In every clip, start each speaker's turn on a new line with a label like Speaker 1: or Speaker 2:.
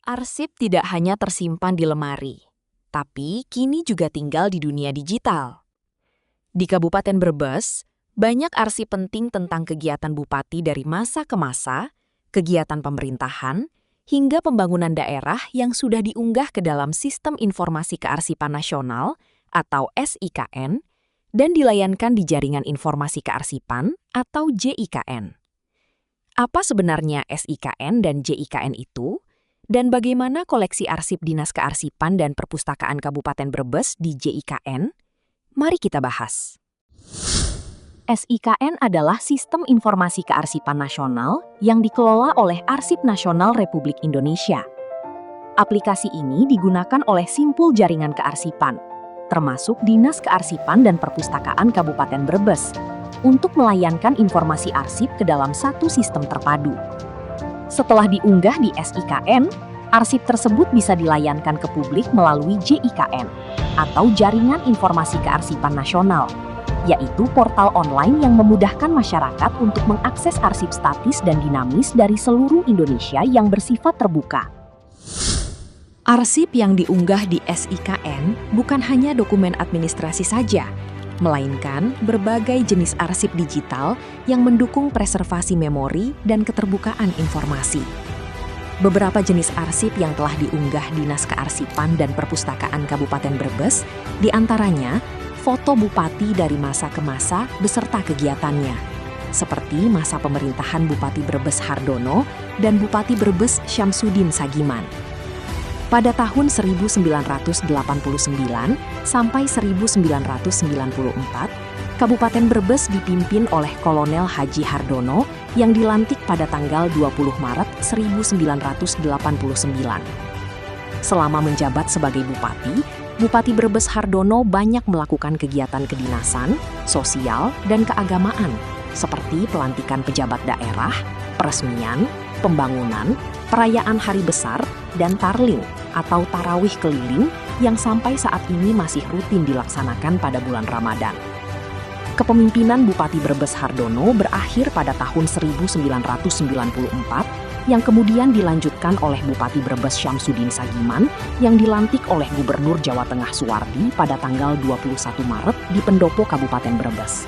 Speaker 1: Arsip tidak hanya tersimpan di lemari, tapi kini juga tinggal di dunia digital. Di Kabupaten Brebes, banyak arsip penting tentang kegiatan bupati dari masa ke masa, kegiatan pemerintahan, hingga pembangunan daerah yang sudah diunggah ke dalam Sistem Informasi Kearsipan Nasional atau SIKN dan dilayankan di Jaringan Informasi Kearsipan atau JIKN. Apa sebenarnya SIKN dan JIKN itu? Dan bagaimana koleksi arsip Dinas Kearsipan dan Perpustakaan Kabupaten Brebes di JIKN? Mari kita bahas. SIKN adalah Sistem Informasi Kearsipan Nasional yang dikelola oleh Arsip Nasional Republik Indonesia. Aplikasi ini digunakan oleh simpul jaringan kearsipan, termasuk Dinas Kearsipan dan Perpustakaan Kabupaten Brebes, untuk melayankan informasi arsip ke dalam satu sistem terpadu. Setelah diunggah di SIKN, arsip tersebut bisa dilayankan ke publik melalui JIKN, atau Jaringan Informasi Kearsipan Nasional, yaitu portal online yang memudahkan masyarakat untuk mengakses arsip statis dan dinamis dari seluruh Indonesia yang bersifat terbuka. Arsip yang diunggah di SIKN bukan hanya dokumen administrasi saja, melainkan berbagai jenis arsip digital yang mendukung preservasi memori dan keterbukaan informasi. Beberapa jenis arsip yang telah diunggah Dinas Kearsipan dan Perpustakaan Kabupaten Brebes, diantaranya foto bupati dari masa ke masa beserta kegiatannya, seperti masa pemerintahan Bupati Brebes Hardono dan Bupati Brebes Syamsuddin Sagiman. Pada tahun 1989 sampai 1994, Kabupaten Brebes dipimpin oleh Kolonel Haji Hardono yang dilantik pada tanggal 20 Maret 1989. Selama menjabat sebagai bupati, Bupati Brebes Hardono banyak melakukan kegiatan kedinasan, sosial, dan keagamaan, seperti pelantikan pejabat daerah, peresmian, pembangunan, perayaan hari besar, dan tarling atau tarawih keliling yang sampai saat ini masih rutin dilaksanakan pada bulan Ramadan. Kepemimpinan Bupati Brebes Hardono berakhir pada tahun 1994 yang kemudian dilanjutkan oleh Bupati Brebes Syamsuddin Sagiman yang dilantik oleh Gubernur Jawa Tengah Suwardi pada tanggal 21 Maret di Pendopo Kabupaten Brebes.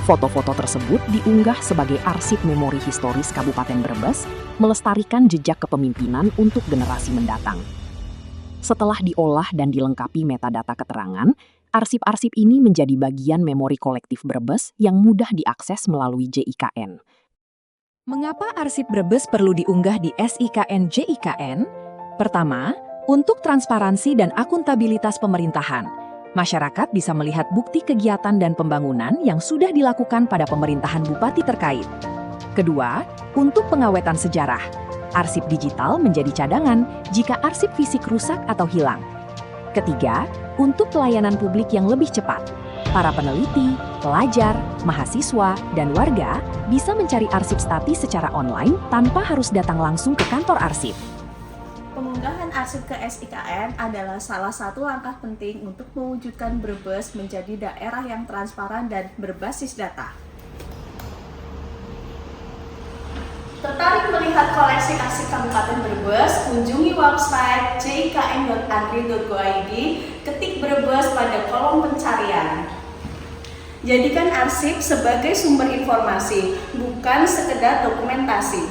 Speaker 1: Foto-foto tersebut diunggah sebagai arsip memori historis Kabupaten Brebes, melestarikan jejak kepemimpinan untuk generasi mendatang. Setelah diolah dan dilengkapi metadata keterangan, arsip-arsip ini menjadi bagian memori kolektif Brebes yang mudah diakses melalui JIKN. Mengapa arsip Brebes perlu diunggah di SIKN JIKN? Pertama, untuk transparansi dan akuntabilitas pemerintahan. Masyarakat bisa melihat bukti kegiatan dan pembangunan yang sudah dilakukan pada pemerintahan bupati terkait. Kedua, untuk pengawetan sejarah. Arsip digital menjadi cadangan jika arsip fisik rusak atau hilang. Ketiga, untuk pelayanan publik yang lebih cepat. Para peneliti, pelajar, mahasiswa, dan warga bisa mencari arsip statis secara online tanpa harus datang langsung ke kantor arsip.
Speaker 2: Pengunggahan arsip ke SIKN adalah salah satu langkah penting untuk mewujudkan Brebes menjadi daerah yang transparan dan berbasis data. Tertarik melihat koleksi arsip Kabupaten Brebes? Kunjungi website jikn.andri.go.id, ketik Brebes pada kolom pencarian. Jadikan arsip sebagai sumber informasi, bukan sekedar dokumentasi.